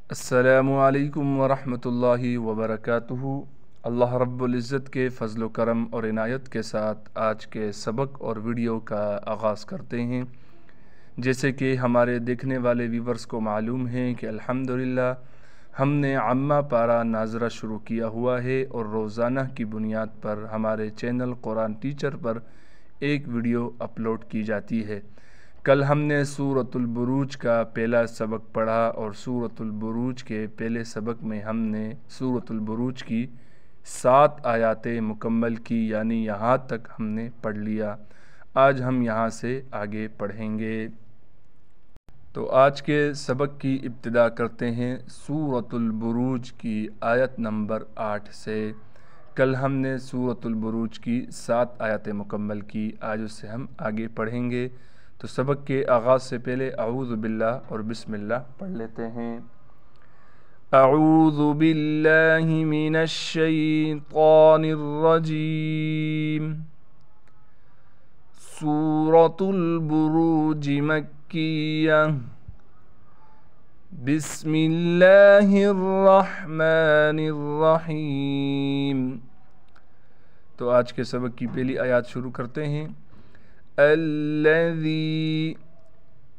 السلام علیکم ورحمۃ اللہ وبرکاتہ۔ اللہ رب العزت کے فضل و کرم اور عنایت کے ساتھ آج کے سبق اور ویڈیو کا آغاز کرتے ہیں۔ جیسے کہ ہمارے دیکھنے والے ویورز کو معلوم ہے کہ الحمدللہ ہم نے عامہ پارہ ناظرہ شروع کیا ہوا ہے اور روزانہ کی بنیاد پر ہمارے چینل قرآن ٹیچر پر ایک ویڈیو اپلوڈ کی جاتی ہے۔ کل ہم نے سورۃ البروج کا پہلا سبق پڑھا اور سورۃ البروج کے پہلے سبق میں ہم نے سورۃ البروج کی 7 آیاتیں مکمل کی، یعنی یہاں تک ہم نے پڑھ لیا۔ آج ہم یہاں سے آگے پڑھیں گے۔ تو آج کے سبق کی ابتدا کرتے ہیں سورۃ البروج کی آیت نمبر 8 سے۔ کل ہم نے سورۃ البروج کی 7 آیاتیں مکمل کی، آج اس سے ہم آگے پڑھیں گے۔ تو سبق کے آغاز سے پہلے اعوذ باللہ اور بسم اللہ پڑھ لیتے ہیں۔ اعوذ باللہ من الشیطان الرجیم۔ سورۃ البروج مکیہ۔ بسم اللہ الرحمن الرحیم۔ تو آج کے سبق کی پہلی آیات شروع کرتے ہیں۔ الذی،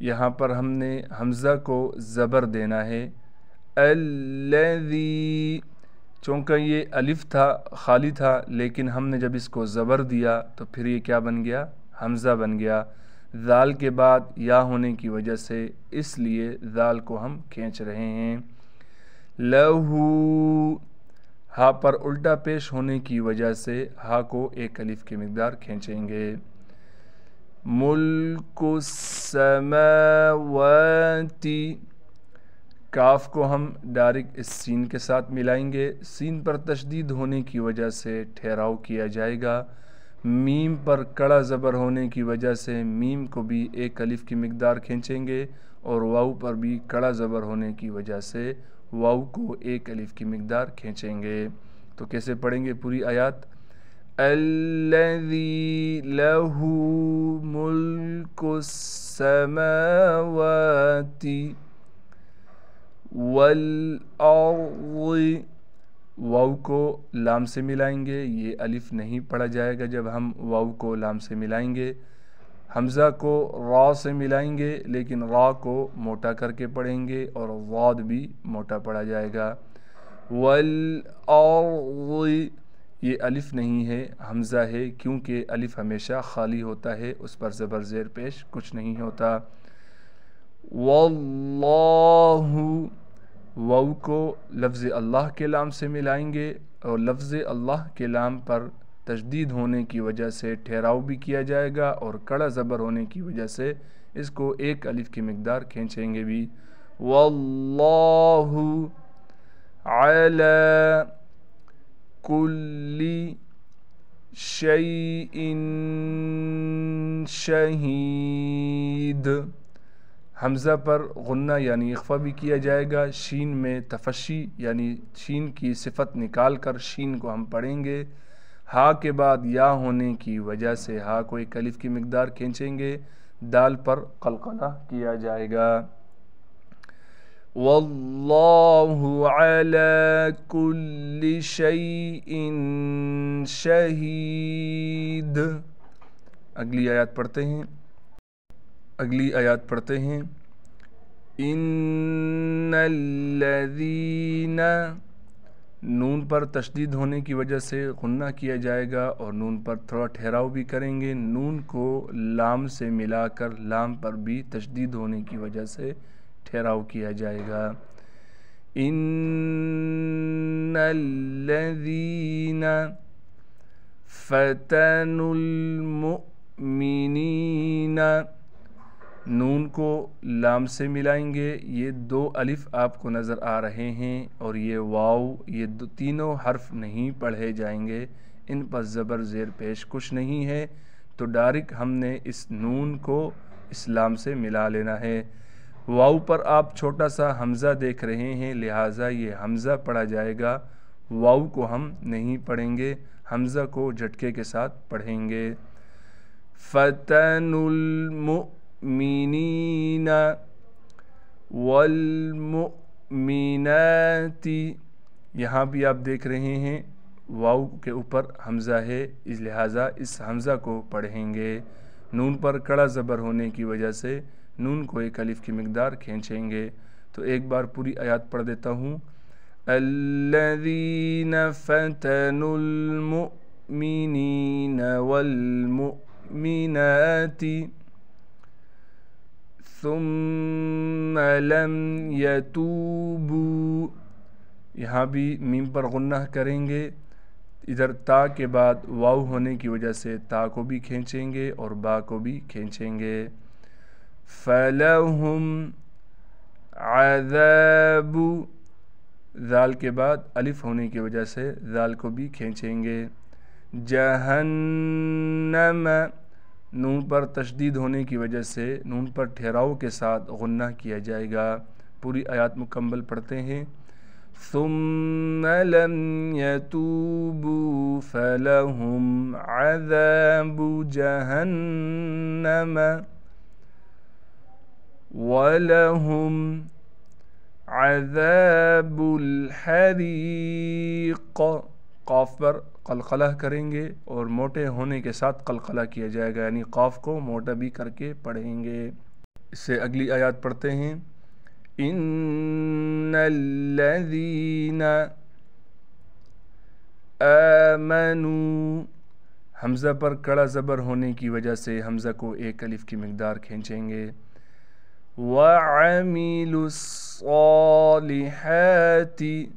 یہاں پر ہم نے حمزہ کو زبر دینا ہے۔ الذی، چونکہ یہ الف تھا، خالی تھا، لیکن ہم نے جب اس کو زبر دیا تو پھر یہ کیا بن گیا؟ حمزہ بن گیا۔ ذال کے بعد یا ہونے کی وجہ سے اس لیے ذال کو ہم کھینچ رہے ہیں۔ لہو، ہا پر الٹا پیش ہونے کی وجہ سے ہا کو ایک الف کی مقدار کھینچیں گے۔ ملک السماوات، کاف کو ہم ڈائریکٹ اس سین کے ساتھ ملائیں گے۔ سین پر تشدید ہونے کی وجہ سے ٹھہراؤ کیا جائے گا۔ میم پر کڑا زبر ہونے کی وجہ سے میم کو بھی ایک الف کی مقدار کھینچیں گے، اور واو پر بھی کڑا زبر ہونے کی وجہ سے واو کو ایک الف کی مقدار کھینچیں گے۔ تو کیسے پڑھیں گے پوری آیات؟ الذی لہ ملک السماوات والارض، واو کو لام سے ملائیں گے، یہ الف نہیں پڑھا جائے گا جب ہم واو کو لام سے ملائیں گے۔ حمزہ کو را سے ملائیں گے، لیکن را کو موٹا کر کے پڑھیں گے اور ضاد بھی موٹا پڑھا جائے گا۔ والارض، یہ الف نہیں ہے، حمزہ ہے، کیونکہ الف ہمیشہ خالی ہوتا ہے، اس پر زبر زیر پیش کچھ نہیں ہوتا۔ واللہ، واو کو لفظ اللہ کے لام سے ملائیں گے، اور لفظ اللہ کے لام پر تشدید ہونے کی وجہ سے ٹھہراؤ بھی کیا جائے گا، اور کڑا زبر ہونے کی وجہ سے اس کو ایک الف کی مقدار کھینچیں گے بھی۔ واللہ علی کل شیء شہید، حمزہ پر غنہ یعنی اخفا بھی کیا جائے گا۔ شین میں تفشی یعنی شین کی صفت نکال کر شین کو ہم پڑھیں گے۔ ہا کے بعد یا ہونے کی وجہ سے ہا کو ایک الف کی مقدار کھینچیں گے، دال پر قلقلہ کیا جائے گا۔ واللہ علی کل شیء شہید۔ اگلی آیات پڑھتے ہیں۔ ان الذین، نون پر تشدید ہونے کی وجہ سے غنہ کیا جائے گا، اور نون پر تھوڑا ٹھہراؤ بھی کریں گے۔ نون کو لام سے ملا کر لام پر بھی تشدید ہونے کی وجہ سے ٹھہراؤ کیا جائے گا۔ ان الذین فتنوا المؤمنین، نون کو لام سے ملائیں گے، یہ 2 الف آپ کو نظر آ رہے ہیں، اور یہ واو، یہ تینوں حرف نہیں پڑھے جائیں گے، ان پر زبر زیر پیش کچھ نہیں ہے، تو ڈائریکٹ ہم نے اس نون کو اس لام سے ملا لینا ہے۔ واو پر آپ چھوٹا سا حمزہ دیکھ رہے ہیں، لہٰذا یہ حمزہ پڑھا جائے گا، واو کو ہم نہیں پڑھیں گے، حمزہ کو جھٹکے کے ساتھ پڑھیں گے۔ فتنوا المؤمنین والمؤمنات، मुमिनाती, यहाँ भी आप देख रहे हैं वाव के ऊपर हमज़ा है, इस लिहाजा इस हमज़ा को पढ़ेंगे। नून पर कड़ा ज़बर होने की वजह से नून को एक अलिफ की मिक़दार खींचेंगे। तो एक बार पूरी आयत पढ़ देता हूँ। अल्लज़ीना फ़तनुल मुमिनीन वल मुमिनाती सुम्मा लम यतूबू, यहाँ भी मीम पर गुन्ना करेंगे। इधर ता के बाद वाव होने की वजह से ता को भी खींचेंगे और बा को भी खींचेंगे। फलहुम अज़ाबु, ज़ाल के बाद अलिफ होने की वजह से ज़ाल को भी खींचेंगे। जहन्नम, नून पर तशदीद होने की वजह से नून पर ठहराव के साथ गुन्ना किया जाएगा। पूरी आयत मुकम्मल पढ़ते हैं। सुम्मा लम यतूबू फलहुम अज़ाबु जहन्नम वलहुम अज़ाबुल हरीक़, क़ाफ पर क़लक़ला करेंगे और मोटे होने के साथ क़लक़ला किया जाएगा, यानी क़ाफ को मोटा भी करके पढ़ेंगे। इससे अगली आयत पढ़ते हैं। इन्नल्लज़ीना आमनू, हमज़ा पर कड़ा ज़बर होने की वजह से हमज़ा को एक अलिफ की मिक़दार खींचेंगे। वअमिलुस्सॉलिहाती,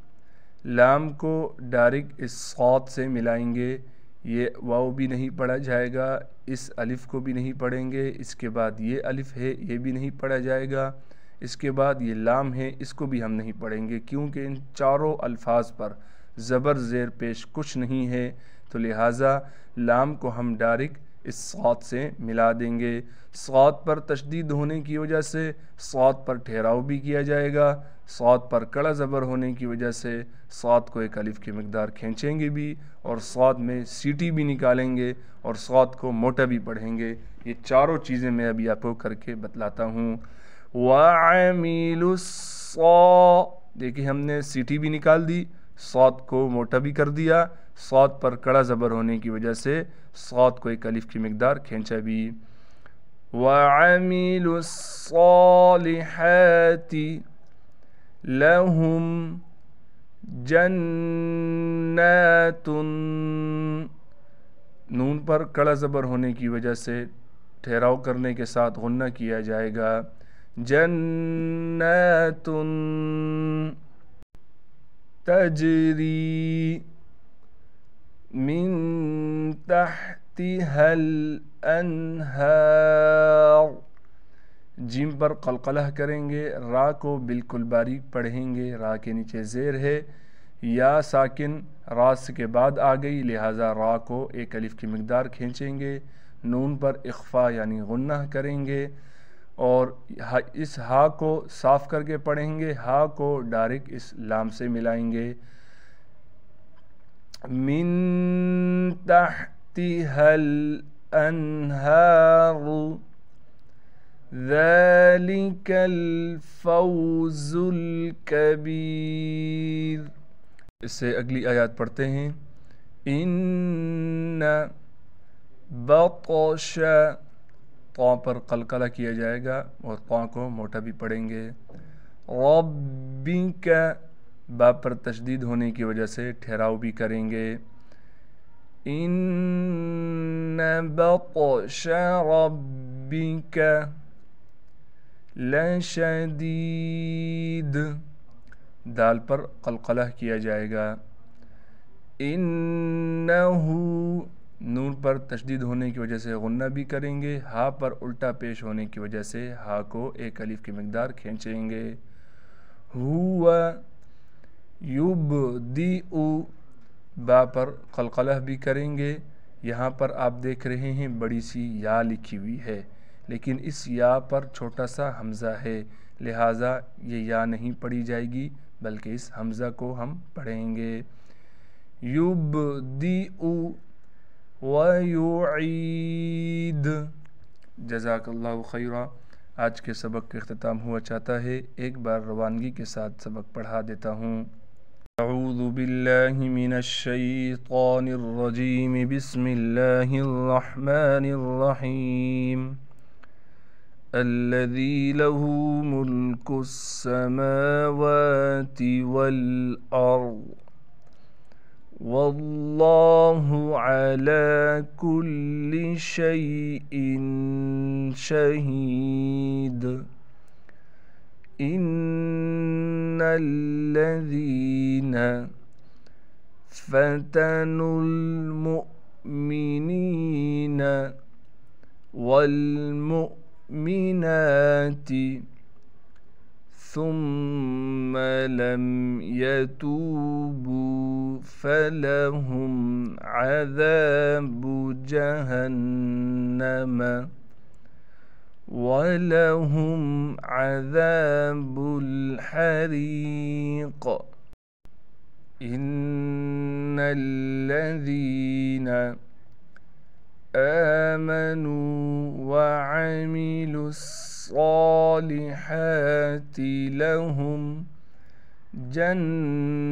लाम को डायरेक्ट इस सौत से मिलाएंगे। ये वाव भी नहीं पढ़ा जाएगा, इस अलिफ को भी नहीं पढ़ेंगे। इसके बाद ये अलिफ है, ये भी नहीं पढ़ा जाएगा। इसके बाद ये लाम है, इसको भी हम नहीं पढ़ेंगे, क्योंकि इन चारों अल्फाज पर ज़बर ज़ेर पेश कुछ नहीं है। तो लिहाजा लाम को हम डायरेक्ट इस सौत से मिला देंगे। सौत पर तशदीद होने की वजह से सौत पर ठहराव भी किया जाएगा। सौत पर कड़ा ज़बर होने की वजह से सौत को एक अलिफ की मिक़दार खींचेंगे भी और सौत में सीटी भी निकालेंगे और सौत को मोटा भी पढ़ेंगे। ये चारों चीज़ें मैं अभी आपको करके बतलाता हूँ। वअमिलुस्सॉ, देखिए हमने सीटी भी निकाल दी, सौत को मोटा भी कर दिया। सौत पर कड़ा ज़बर होने की वजह से सौत को एक अलिफ की मिक़दार खींचा भी। वअमिलुस्सॉलिहाती लहुम जन्नातुन, नून पर कड़ा ज़बर होने की वजह से ठहराव करने के साथ गुन्ना किया जाएगा। जन्नातुन तजरी मिन तहतिहल अन्हार, जिम पर क़लक़ला करेंगे, रा को बिल्कुल बारीक पढ़ेंगे। रा के नीचे ज़ेर है, या साकिन रास के बाद आ गई, लिहाजा रा को एक अलिफ की मिक़दार खींचेंगे। नून पर इख्फ़ा यानी गुन्ना करेंगे और इस हा को साफ़ करके पढ़ेंगे। हा को डायरेक्ट इस लाम से मिलाएंगे। मिन तहतिहल अन्हारु ज़ालिकल फ़ौज़ुल कबीर। इससे अगली आयत पढ़ते हैं। इन्ना बतश, तौ पर क़लक़ला किया जाएगा और तौ को मोटा भी पढ़ेंगे। रब्बिका, बा पर तशदीद होने की वजह से ठहराव भी करेंगे। इन्ना बतश रब्बिका लशदीद, दाल पर क़लक़ला किया जाएगा। इन्नहु, नून पर तशदीद होने की वजह से गुन्ना भी करेंगे। हा पर उल्टा पेश होने की वजह से हा को एक अलिफ की मिक़दार खींचेंगे। हुवा युबदिउ, बा पर क़लक़ला भी करेंगे। यहाँ पर आप देख रहे हैं बड़ी सी या लिखी हुई है, लेकिन इस या पर छोटा सा हमज़ा है, लिहाजा ये या नहीं पढ़ी जाएगी, बल्कि इस हमज़ा को हम पढ़ेंगे। युबदिउ व युईद। जज़ाकल्लाहु खैरा। आज के सबक का अख्ताम हुआ चाहता है। एक बार रवानगी के साथ सबक पढ़ा देता हूँ। अऊज़ु बिल्लाहि मिनश शैतानिर रजीम, बिस्मिल्लाहिर रहमानिर रहीम। अल्लज़ी लहू मुल्कुस समावाति वल अर्ज़ वल्लाहु अला कुल्लि शैइन शहीद। इन्नल्लज़ीना फ़तनुल मुअ्मिनीना वल मुअ्मिनाति सुम्मा लम यतूबू फलहुम अज़ाबु जहन्नम वलहुम अज़ाबुल हरीक़। इन्नल्लज़ीना आमनू वअमिलुस्सालिहाति लहुम जन्नातुन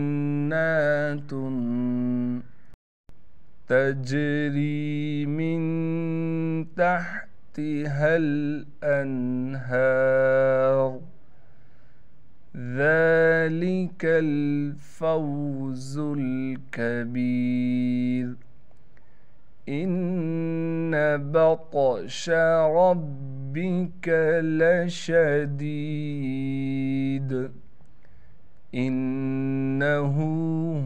तजरी मिन तहतिहल अन्हार ज़ालिकल फ़ौज़ुल कबीर। इन्न बत्शा रब्बिक लशदीद इन्नहु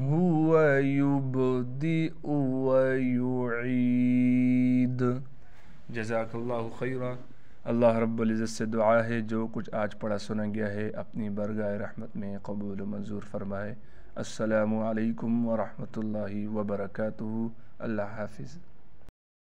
हुवा युब्दिउ व युईद। जज़ाकल्लाहु खैरा। अल्लाह रब्बुल इज़्ज़त से दुआ है जो कुछ आज पढ़ा सुना गया है अपनी बरगाह रहमत में कबूल मंजूर फरमाए। अस्सलामु अलैकुम व रहमतुल्लाहि व बरकातुहू। अल्लाह हाफ़िज़।